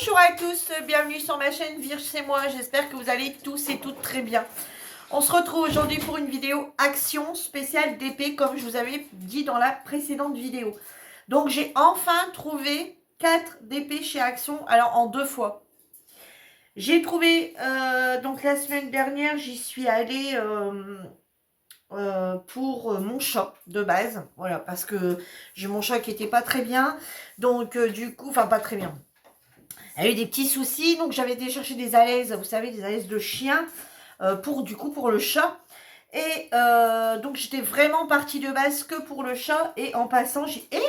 Bonjour à tous, bienvenue sur ma chaîne Virge c'est moi, j'espère que vous allez tous et toutes très bien. On se retrouve aujourd'hui pour une vidéo action spéciale d'épée comme je vous avais dit dans la précédente vidéo. Donc j'ai enfin trouvé 4 d'épées chez Action, alors en 2 fois. J'ai trouvé, donc la semaine dernière j'y suis allée pour mon chat de base, voilà, parce que j'ai mon chat qui était pas très bien, donc du coup, enfin pas très bien. Elle a eu des petits soucis, donc j'avais été chercher des alaises, vous savez, des alaises de chien, pour le chat. Et donc j'étais vraiment partie de base que pour le chat. Et en passant, j'ai... Et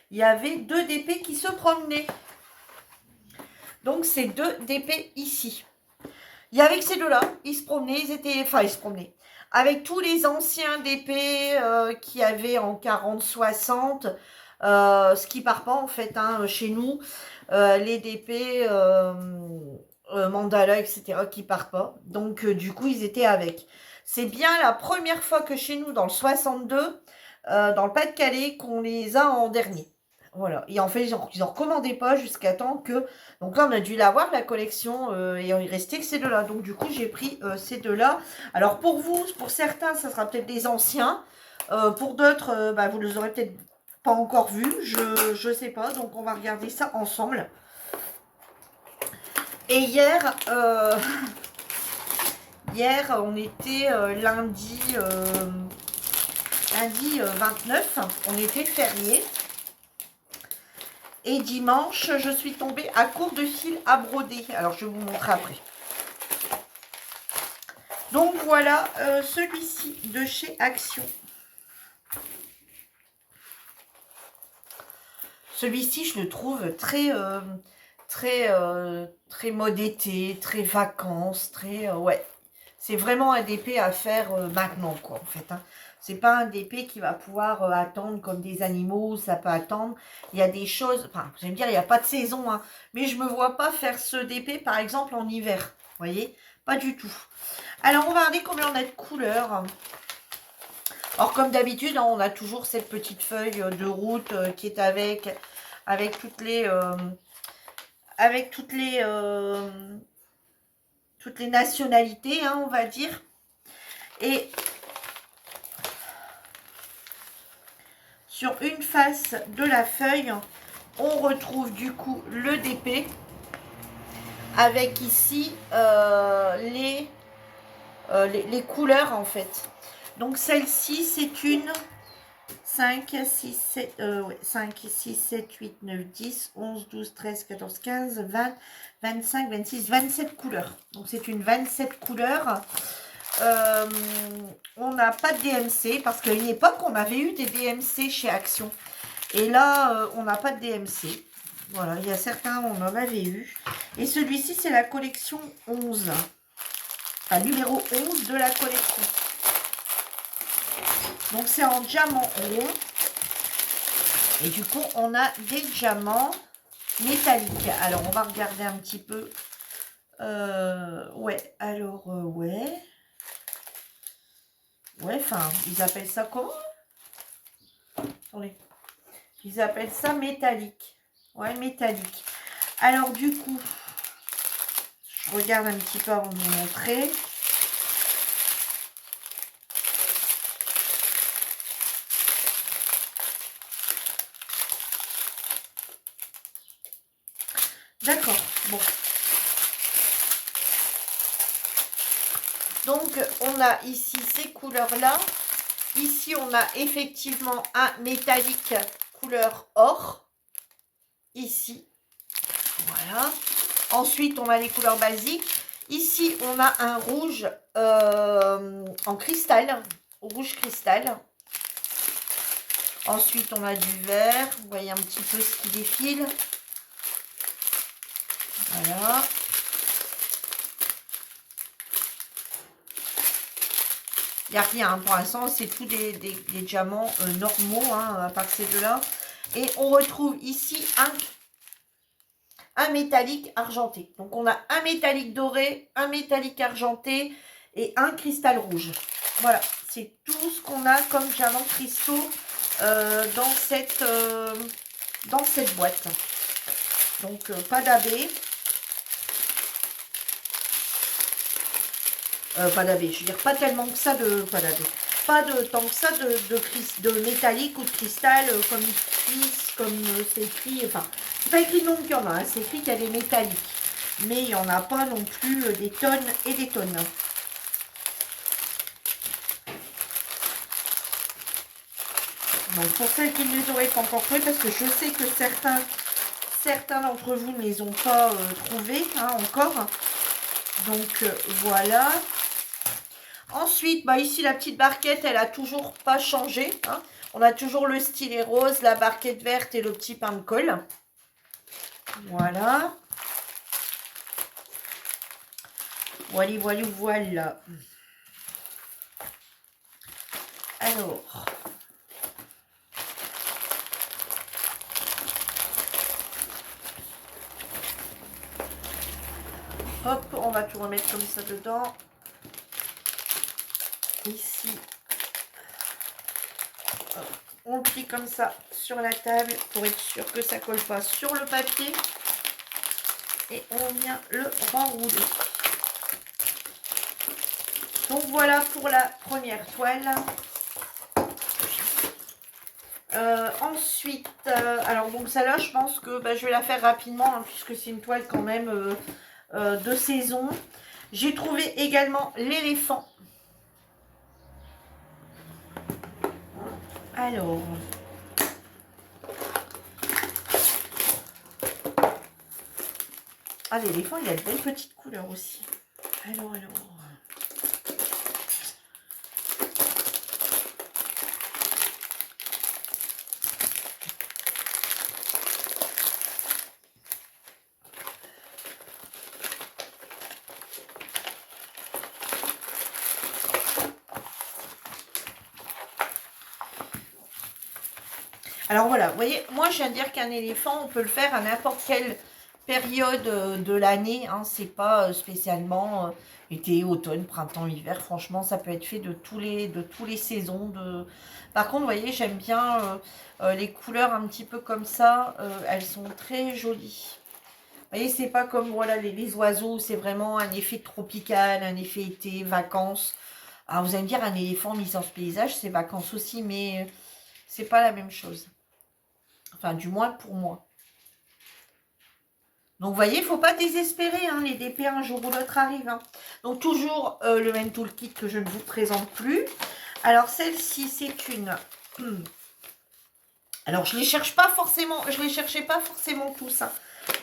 il y avait 2 DP qui se promenaient. Donc c'est 2 DP ici. Il y avait que ces deux-là, ils se promenaient, ils se promenaient. Avec tous les anciens DP qui avaient en 40-60, ce qui part pas en fait hein, chez nous, les DP Mandala, etc. qui part pas. Donc du coup, ils étaient avec. C'est bien la première fois que chez nous, dans le 62, dans le Pas-de-Calais, qu'on les a en dernier. Voilà. Et en fait, ils en recommandaient pas jusqu'à temps que... Donc là, on a dû l'avoir, la collection, et il restait que ces deux-là. Donc du coup, j'ai pris ces deux-là. Alors pour vous, pour certains, ça sera peut-être des anciens. Pour d'autres, bah, vous les aurez peut-être pas encore vus. Je sais pas. Donc on va regarder ça ensemble. Et hier, on était lundi 29, on était férié. Et dimanche, je suis tombée à court de fil à broder. Alors, je vais vous montrer après. Donc, voilà celui-ci de chez Action. Celui-ci, je le trouve très mode été, très vacances, très... ouais. C'est vraiment un DP à faire maintenant, quoi, en fait. Hein. C'est pas un DP qui va pouvoir attendre comme des animaux, ça peut attendre. Il y a des choses, enfin, vous allez me dire, il n'y a pas de saison, hein, mais je me vois pas faire ce DP, par exemple, en hiver. Vous voyez? Pas du tout. Alors, on va regarder combien on a de couleurs. Alors, comme d'habitude, hein, on a toujours cette petite feuille de route qui est avec toutes les... toutes les nationalités, hein, on va dire. Et sur une face de la feuille, on retrouve du coup le DP avec ici les couleurs en fait. Donc celle-ci, c'est une 5, 6, 7, 5, 6, 7, 8, 9, 10, 11, 12, 13, 14, 15, 20, 25, 26, 27 couleurs. Donc c'est une 27 couleurs. On n'a pas de DMC parce qu'à une époque on avait eu des DMC chez Action et là on n'a pas de DMC. Voilà, il y a certains on en avait eu et celui-ci c'est la collection 11, enfin numéro 11 de la collection. Donc c'est en diamant rond et du coup on a des diamants métalliques. Alors on va regarder un petit peu. Ouais, alors ouais. Ouais, enfin, ils appellent ça comment? Attendez. Ils appellent ça métallique. Ouais, métallique. Alors, du coup, je regarde un petit peu avant de vous montrer. D'accord, bon. Donc, on a ici ces couleurs-là. Ici, on a effectivement un métallique couleur or. Ici. Voilà. Ensuite, on a les couleurs basiques. Ici, on a un rouge en cristal. Rouge cristal. Ensuite, on a du vert. Vous voyez un petit peu ce qui défile. Voilà. Il n'y a rien hein, pour l'instant, c'est tous des diamants normaux, hein, à part ces deux-là. Et on retrouve ici un métallique argenté. Donc on a un métallique doré, un métallique argenté et un cristal rouge. Voilà, c'est tout ce qu'on a comme diamants cristaux dans dans cette boîte. Donc, pas d'AB. Pas d'AB, je veux dire, pas tellement que ça de... Pas d'AB. Pas de tant que ça de métallique ou de cristal, comme c'est écrit... Enfin, c'est pas écrit non qu'il y en a, hein, c'est écrit qu'il y a des métalliques. Mais il n'y en a pas non plus des tonnes et des tonnes. Donc, pour celles qui ne les auraient pas encore trouvées, parce que je sais que certains d'entre vous ne les ont pas trouvés hein, encore. Donc, voilà. Ensuite, bah, ici, la petite barquette, elle a toujours pas changé. Hein. On a toujours le stylet rose, la barquette verte et le petit pain de colle. Voilà. Voilà, voilà, voilà. Alors... Hop, on va tout remettre comme ça dedans. Ici, hop, on le plie comme ça sur la table pour être sûr que ça colle pas sur le papier. Et on vient le renrouler. Donc voilà pour la première toile. Ensuite, alors donc celle-là, je pense que bah, je vais la faire rapidement hein, puisque c'est une toile quand même de saison. J'ai trouvé également l'éléphant. Alors, ah l'éléphant, il a de belles petites couleurs aussi. Alors. Alors voilà, vous voyez, moi je viens de dire qu'un éléphant, on peut le faire à n'importe quelle période de l'année. Hein, c'est pas spécialement été, automne, printemps, hiver. Franchement, ça peut être fait de tous les saisons. Par contre, vous voyez, j'aime bien les couleurs un petit peu comme ça. Elles sont très jolies. Vous voyez, c'est pas comme voilà les oiseaux, c'est vraiment un effet tropical, un effet été, vacances. Alors vous allez me dire, un éléphant mis en paysage, c'est vacances aussi, mais c'est pas la même chose. Enfin, du moins pour moi. Donc, vous voyez, il ne faut pas désespérer. Hein, les DP, un jour ou l'autre arrivent. Hein. Donc, toujours le même toolkit que je ne vous présente plus. Alors, celle-ci, c'est une... Alors, je ne les cherche pas forcément... Je les cherchais pas forcément tous. Hein.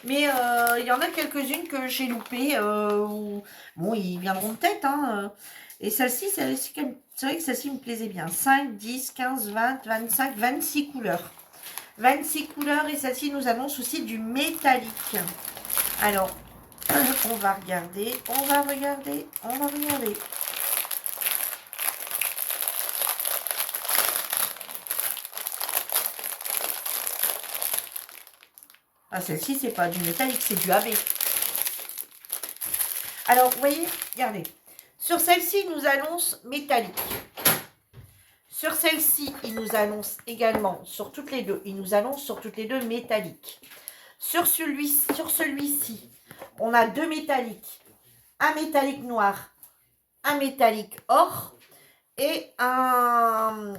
Mais il y en a quelques-unes que j'ai loupées. Bon, ils viendront peut-être. Hein. Et celle-ci, c'est vrai que celle-ci me plaisait bien. 5, 10, 15, 20, 25, 26 couleurs. 26 couleurs et celle-ci nous annonce aussi du métallique. Alors, on va regarder. Ah, celle-ci, c'est pas du métallique, c'est du AB. Alors, vous voyez, regardez. Sur celle-ci, il nous annonce métallique. Sur celle-ci, il nous annonce également, sur toutes les deux, il nous annonce sur toutes les deux métalliques. Sur celui-ci, on a deux métalliques. Un métallique noir, un métallique or et un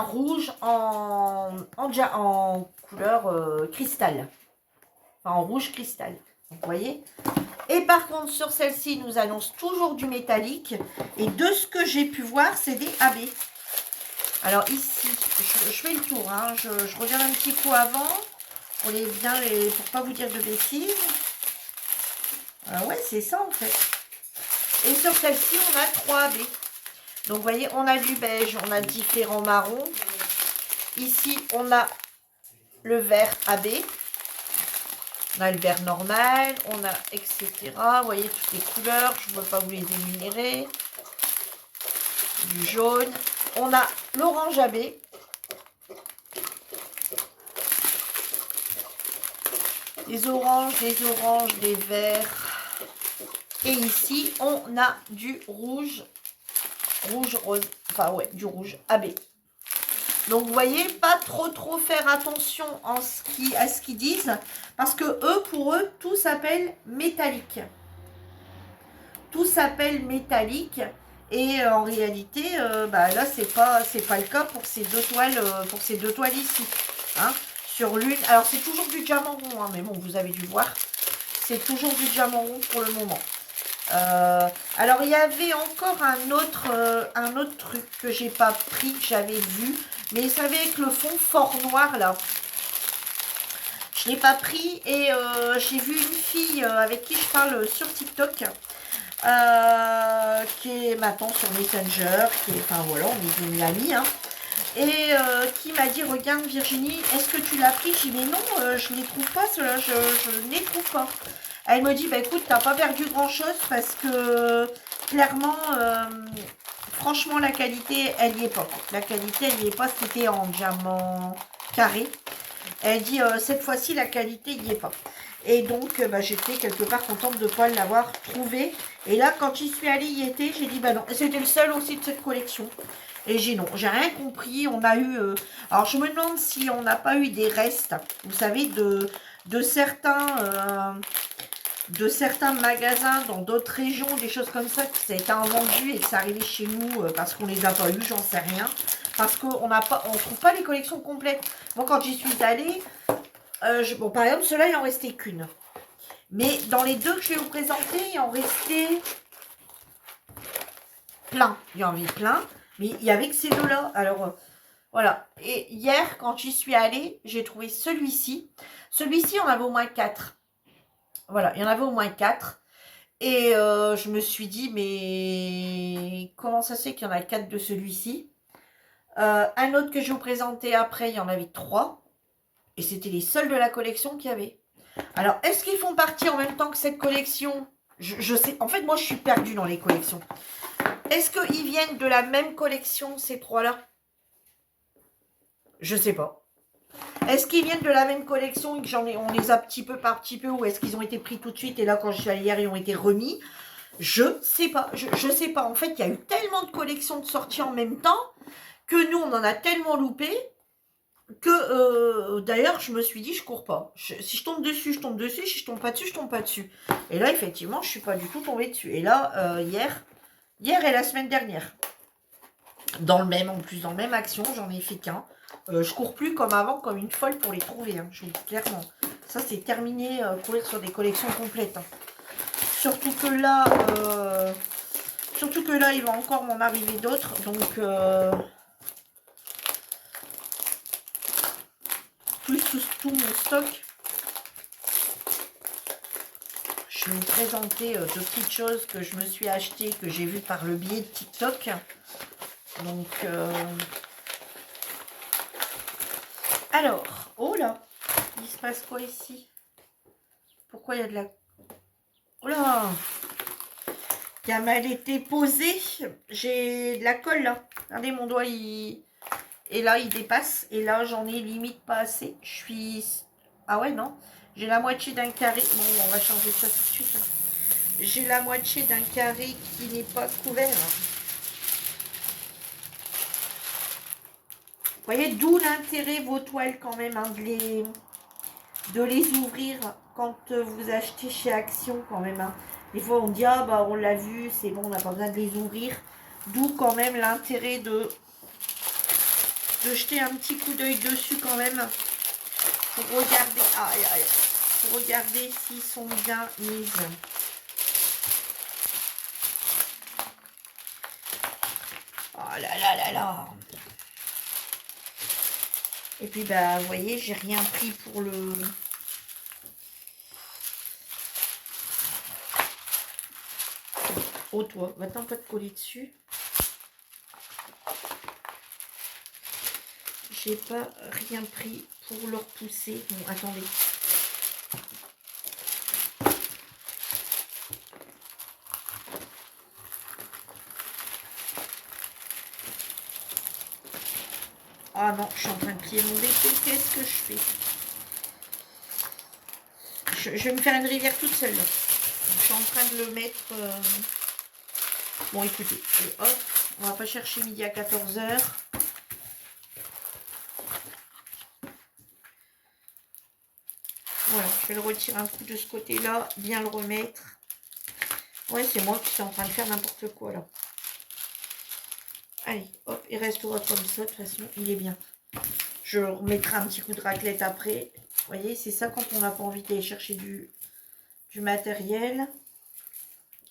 rouge en couleur cristal. Enfin, en rouge cristal. Vous voyez? Et par contre, sur celle-ci, il nous annonce toujours du métallique. Et de ce que j'ai pu voir, c'est des AB. Alors ici, je fais le tour, hein. Je regarde un petit coup avant pour pour pas vous dire de bêtises. Ouais, c'est ça en fait. Et sur celle-ci, on a 3 AB. Donc vous voyez, on a du beige, on a différents marrons. Ici, on a le vert AB. On a le vert normal, on a etc. Vous voyez toutes les couleurs, je ne peux pas vous les énumérer. Du jaune. On a l'orange AB. Des oranges, des verts. Et ici, on a du rouge rose. Enfin, ouais, du rouge AB. Donc, vous voyez, pas trop faire attention à ce qu'ils disent. Parce que eux, pour eux, tout s'appelle métallique. Tout s'appelle métallique. Et en réalité, bah, là, c'est pas le cas pour ces deux toiles ici. Hein, sur l'une. Alors, c'est toujours du diamant rond, hein, mais bon, vous avez dû voir. C'est toujours du diamant rond pour le moment. Alors, il y avait encore un autre truc que j'ai pas pris, que j'avais vu. Mais vous savez, avec le fond fort noir, là. Je l'ai pas pris et j'ai vu une fille avec qui je parle sur TikTok. Qui est maintenant sur Messenger, enfin voilà, on est devenus amis, hein, et qui m'a dit, regarde Virginie, est-ce que tu l'as pris? J'ai dit, mais non, je ne les trouve pas, ceux-là, je ne les trouve pas. Elle me dit, bah écoute, t'as pas perdu grand-chose parce que, clairement, franchement, la qualité, elle n'y est pas. La qualité, elle n'y est pas, c'était en diamant carré. Elle dit, cette fois-ci, la qualité, il n'y est pas. Et donc, bah, j'étais quelque part contente de ne pas l'avoir trouvé. Et là, quand j'y suis allée, y était, j'ai dit, bah non. C'était le seul aussi de cette collection. Et j'ai non, j'ai rien compris. On a eu... alors, je me demande si on n'a pas eu des restes, vous savez, de certains magasins dans d'autres régions, des choses comme ça, que ça a été vendu et que ça arrivait chez nous parce qu'on les a pas eu, j'en sais rien. Parce qu'on trouve pas les collections complètes. Moi, quand j'y suis allée... bon, par exemple, ceux-là, il en restait qu'une. Mais dans les deux que je vais vous présenter, il en restait plein. Il y en avait plein, mais il y avait que ces deux-là. Alors, voilà. Et hier, quand j'y suis allée, j'ai trouvé celui-ci. Celui-ci, on avait au moins 4. Voilà, il y en avait au moins 4. Et je me suis dit, mais comment ça se fait qu'il y en a 4 de celui-ci? Un autre que je vais vous présenter après, il y en avait 3. Et c'était les seuls de la collection qu'il y avait. Alors, est-ce qu'ils font partie en même temps que cette collection? Je sais. En fait, moi, je suis perdue dans les collections. Est-ce qu'ils viennent de la même collection, ces trois-là? Je sais pas. Est-ce qu'ils viennent de la même collection et que on les a petit peu par petit peu, ou est-ce qu'ils ont été pris tout de suite et là, quand je suis allée hier, ils ont été remis? Je sais pas. Je sais pas. En fait, il y a eu tellement de collections de sorties en même temps que nous, on en a tellement loupé que d'ailleurs je me suis dit je cours pas, si je tombe dessus je tombe dessus, si je tombe pas dessus je tombe pas dessus, et là effectivement je suis pas du tout tombée dessus. Et là hier et la semaine dernière dans le même action, j'en ai fait qu'un. Je cours plus comme avant, comme une folle pour les trouver, hein, je vous dis clairement, ça c'est terminé, courir sur des collections complètes, hein. Surtout que là il va encore m'en arriver d'autres, donc plus tout mon stock. Je vais vous présenter deux petites choses que je me suis achetées, que j'ai vues par le biais de TikTok. Donc, alors, oh là, il se passe quoi ici? Pourquoi il y a de la... Oh là, qui a mal été posé. J'ai de la colle là. Regardez, mon doigt, il... Et là, il dépasse. Et là, j'en ai limite pas assez. Je suis... Ah ouais, non. J'ai la moitié d'un carré. Bon, on va changer ça tout de suite, hein. J'ai la moitié d'un carré qui n'est pas couvert. Vous voyez, d'où l'intérêt, vos toiles quand même, hein, de les ouvrir quand vous achetez chez Action quand même, hein. Des fois, on dit, ah bah on l'a vu, c'est bon, on n'a pas besoin de les ouvrir. D'où quand même l'intérêt de jeter un petit coup d'œil dessus quand même. Pour regarder, pour regarder s'ils sont bien mises. Oh là là là là. Et puis, bah, vous voyez, j'ai rien pris pour le... Oh, toi, maintenant, pas de coller dessus. J'ai pas rien pris pour le repousser. Bon, attendez. Ah non, je suis en train de plier mon déchet. Qu'est-ce que je fais? Je vais me faire une rivière toute seule. Je suis en train de le mettre... Bon, écoutez, hop, on va pas chercher midi à 14 h. Voilà, je vais le retirer un coup de ce côté-là, bien le remettre. Ouais, c'est moi qui suis en train de faire n'importe quoi, là. Allez, hop, il restera comme ça, de toute façon, il est bien. Je remettrai un petit coup de raclette après. Vous voyez, c'est ça quand on n'a pas envie d'aller chercher du matériel.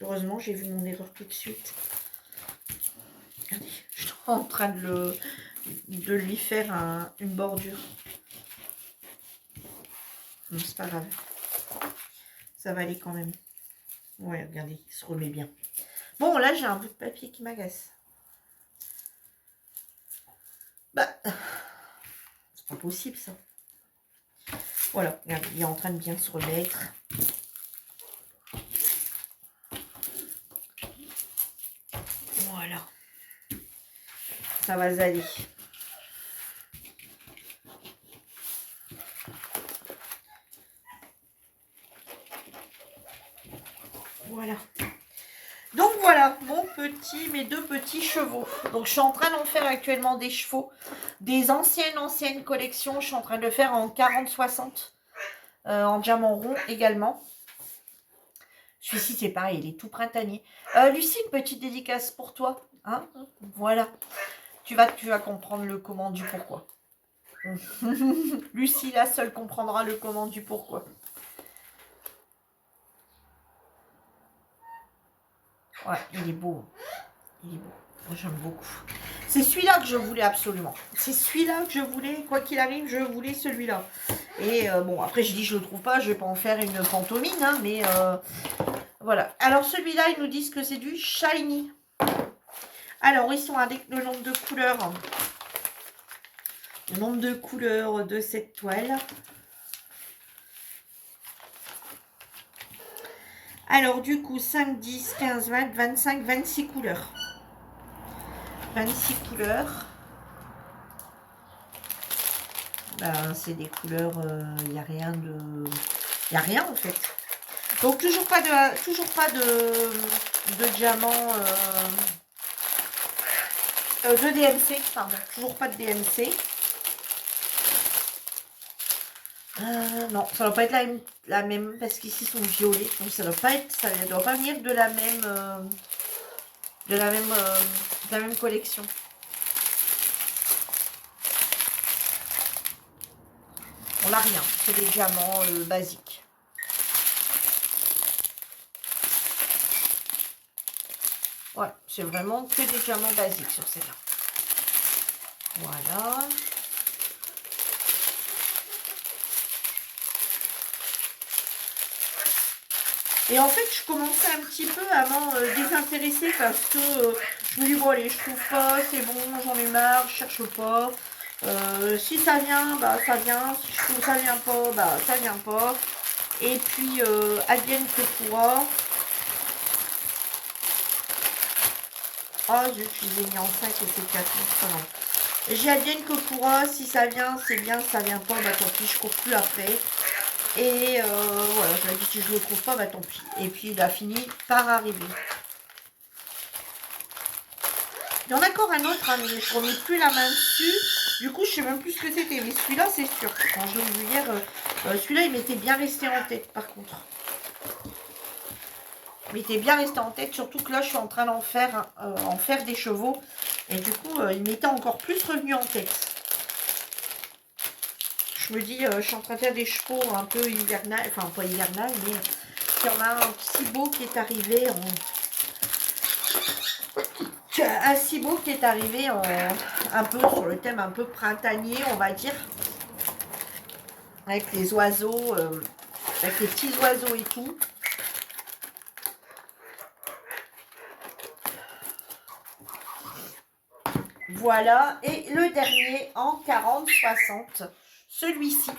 Heureusement, j'ai vu mon erreur tout de suite. Regardez, je suis en train de lui faire une bordure. Non, c'est pas grave. Ça va aller quand même. Ouais, regardez, il se remet bien. Bon, là, j'ai un bout de papier qui m'agace. Bah, c'est pas possible, ça. Voilà, regardez, il est en train de bien se remettre. Voilà. Ça va aller. Voilà. Donc voilà, mes deux petits chevaux. Donc je suis en train d'en faire actuellement des chevaux. Des anciennes collections. Je suis en train de le faire en 40-60. En diamant rond également. Celui-ci c'est pareil, il est tout printanier. Lucie, une petite dédicace pour toi. Hein, voilà. Tu vas comprendre le comment du pourquoi. Lucie, la seule, comprendra le comment du pourquoi. Ouais, il est beau. Il est beau. Moi, j'aime beaucoup. C'est celui-là que je voulais absolument. C'est celui-là que je voulais. Quoi qu'il arrive, je voulais celui-là. Et bon, après, je dis je le trouve pas. Je vais pas en faire une pantomime. Hein, mais voilà. Alors, celui-là, ils nous disent que c'est du shiny. Alors, ils sont avec le nombre de couleurs. Le nombre de couleurs de cette toile. Alors, du coup, 5, 10, 15, 20, 25, 26 couleurs. 26 couleurs. Ben, c'est des couleurs, il n'y a rien de... Il n'y a rien, en fait. Donc, toujours pas de diamant... de DMC, pardon. Toujours pas de DMC. Non, ça ne doit pas être la même parce qu'ici ils sont violets. Donc ça ne doit pas venir de la même collection. On n'a rien, c'est des diamants basiques. Ouais, c'est vraiment que des diamants basiques sur celle-là. Voilà. Et en fait, je commençais un petit peu à m'en désintéresser parce que je me dis, bon allez, je trouve pas, c'est bon, j'en ai marre, je cherche pas. Si ça vient, bah ça vient. Si je trouve ça vient pas, bah ça vient pas. Et puis, advienne que pourra. Ah zut, je les ai mis en 5 et c'est 4. J'ai advienne que pourra, si ça vient, c'est bien, si ça vient pas, bah tant pis, je cours plus après. Et voilà, j'avais dit si je ne le trouve pas, bah tant pis. Et puis il a fini par arriver. Il y en a encore un autre, hein, mais je ne remets plus la main dessus. Du coup, je ne sais même plus ce que c'était. Mais celui-là, c'est sûr. Quand je l'ai vu hier, celui-là, il m'était bien resté en tête, par contre. Il m'était bien resté en tête. Surtout que là, je suis en train d'en faire, des chevaux. Et du coup, il m'était encore plus revenu en tête. Je me dis, je suis en train de faire des chevaux un peu hivernal, enfin pas hivernal, mais il y en a un si beau qui est arrivé un peu sur le thème un peu printanier, on va dire, avec les oiseaux, avec les petits oiseaux et tout. Voilà, et le dernier en 40-60. Celui-ci.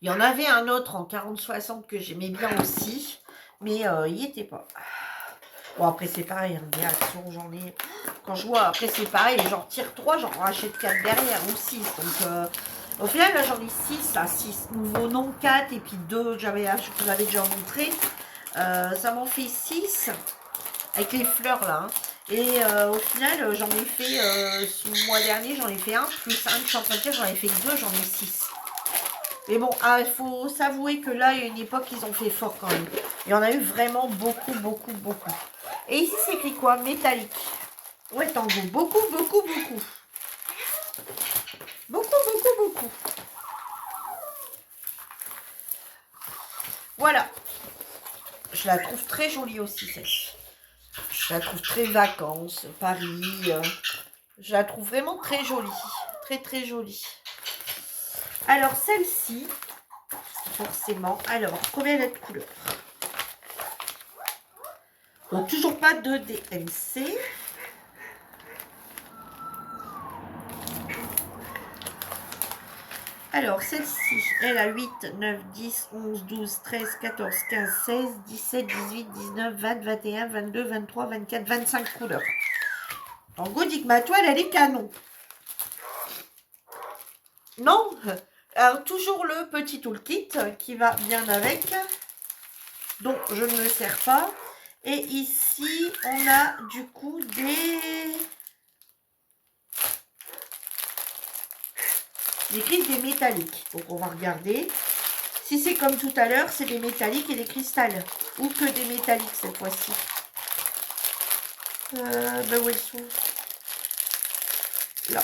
Il y en avait un autre en 40-60 que j'aimais bien aussi, mais il n'y était pas. Bon, après, c'est pareil, hein, des actions, j'en ai... Quand je vois, après, c'est pareil, j'en retire 3, j'en rachète 4 derrière, ou 6. Donc, au final, là, j'en ai 6, là, 6 nouveaux, non 4, et puis 2, je vous l'avais déjà montré. Ça m'en fait 6, avec les fleurs, là. Hein. Et au final, j'en ai fait, ce mois dernier, j'en ai fait un, plus un que je suis en train de dire, j'en ai fait que deux, j'en ai 6. Mais bon, il faut s'avouer que là, il y a une époque, ils ont fait fort quand même. Il y en a eu vraiment beaucoup, beaucoup, beaucoup. Et ici, c'est écrit quoi? Métallique. Ouais, Tango. Beaucoup, beaucoup, beaucoup. Beaucoup, beaucoup, beaucoup. Voilà. Je la trouve très jolie aussi, celle-ci. Je la trouve très vacances, Paris. Je la trouve vraiment très jolie. Très, très jolie. Alors, celle-ci, forcément. Alors, combien elle a de couleurs? Donc, toujours pas de DMC. Alors, celle-ci, elle a 8, 9, 10, 11, 12, 13, 14, 15, 16, 17, 18, 19, 20, 21, 22, 23, 24, 25 couleurs. Tango dit que ma toile, elle est canon. Non. Alors, toujours le petit toolkit qui va bien avec, dont je ne me sers pas. Et ici, on a du coup j'écris des métalliques. Donc, on va regarder. Si c'est comme tout à l'heure, c'est des métalliques et des cristals. Ou que des métalliques cette fois-ci. Ben où elles sont? Là.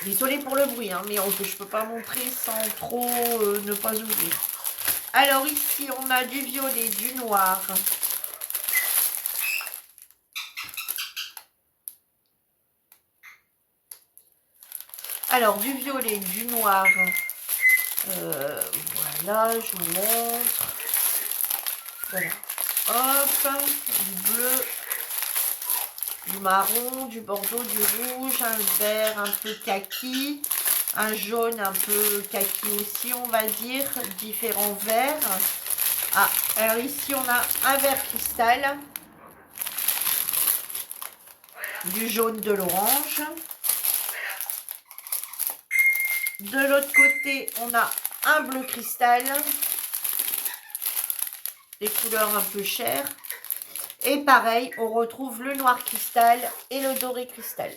Désolée pour le bruit, hein, mais je peux pas montrer sans trop ne pas ouvrir. Alors ici, on a du violet, du noir. Alors, du violet, du noir. Voilà, je vous montre. Voilà. Hop, du bleu, du marron, du bordeaux, du rouge, un vert un peu kaki, un jaune un peu kaki aussi, on va dire, différents verts. Ah, alors ici, on a un vert cristal, du jaune, de l'orange. De l'autre côté, on a un bleu cristal, des couleurs un peu chères. Et pareil, on retrouve le noir cristal et le doré cristal.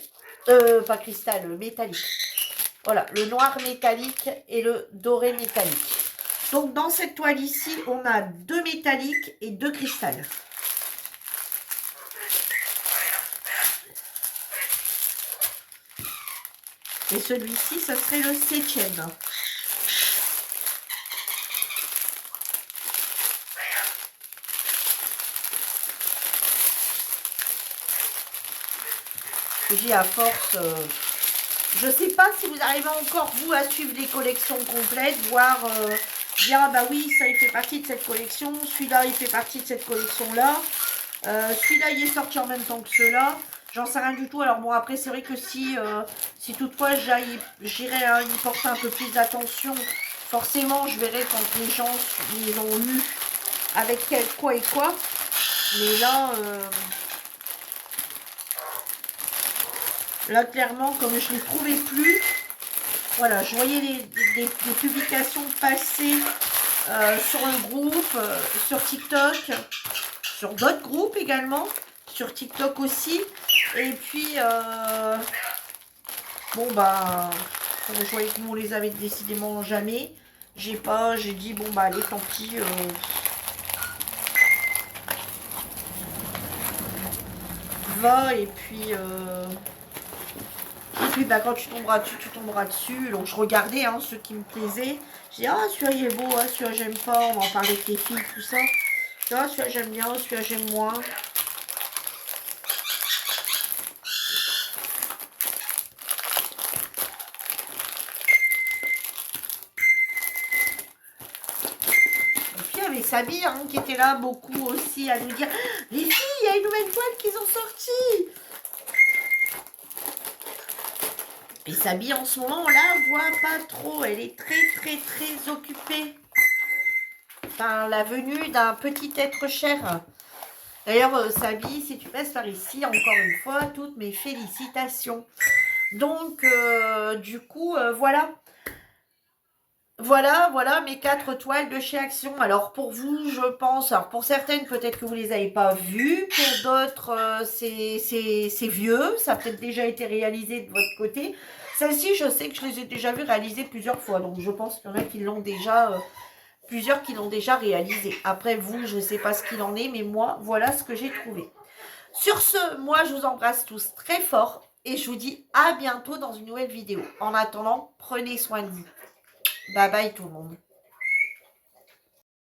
Pas cristal, métallique. Voilà, le noir métallique et le doré métallique. Donc, dans cette toile ici, on a 2 métalliques et 2 cristals. Et celui-ci, ça serait le 7e. J'ai à force... je ne sais pas si vous arrivez encore, vous, à suivre les collections complètes, voir, dire, ah bah oui, ça, il fait partie de cette collection, celui-là, il fait partie de cette collection-là, celui-là, il est sorti en même temps que ceux-là, j'en sais rien du tout. Alors bon, après, c'est vrai que si toutefois, j'irais y porter un peu plus d'attention, forcément, je verrai quand les gens, ils ont lu avec quel quoi et quoi, mais là... Là, clairement, comme je ne les trouvais plus, voilà, je voyais des publications passer sur le groupe, sur TikTok, sur d'autres groupes également, sur TikTok aussi. Et puis, bon, bah, comme je voyais que nous, on les avait décidément jamais, j'ai dit, bon, bah, allez, tant pis. Va, et puis... Et puis bah, quand tu tomberas dessus, tu tomberas dessus. Donc je regardais hein, ceux qui me plaisaient. Je dis, ah celui-là il est beau, ah, celui-là j'aime pas. On va en parler avec les filles, tout ça. Ah celui-là j'aime bien, celui-là j'aime moins. Et puis il y avait Sabi hein, qui était là beaucoup aussi à nous dire, les filles, il y a une nouvelle toile qu'ils ont sortie. Et Sabi en ce moment on la voit pas trop. Elle est très très très occupée par la venue d'un petit être cher. D'ailleurs, Sabi, si tu passes par ici, encore une fois, toutes mes félicitations. Donc, du coup, voilà. Voilà mes 4 toiles de chez Action. Alors pour vous, je pense, alors pour certaines, peut-être que vous les avez pas vues, pour d'autres, c'est vieux, ça a peut-être déjà été réalisé de votre côté. Celles-ci, je sais que je les ai déjà vues réalisées plusieurs fois, donc je pense qu'il y en a qui l'ont déjà, plusieurs qui l'ont déjà réalisé. Après vous, je ne sais pas ce qu'il en est, mais moi, voilà ce que j'ai trouvé. Sur ce, moi, je vous embrasse tous très fort et je vous dis à bientôt dans une nouvelle vidéo. En attendant, prenez soin de vous. Bye bye tout le monde.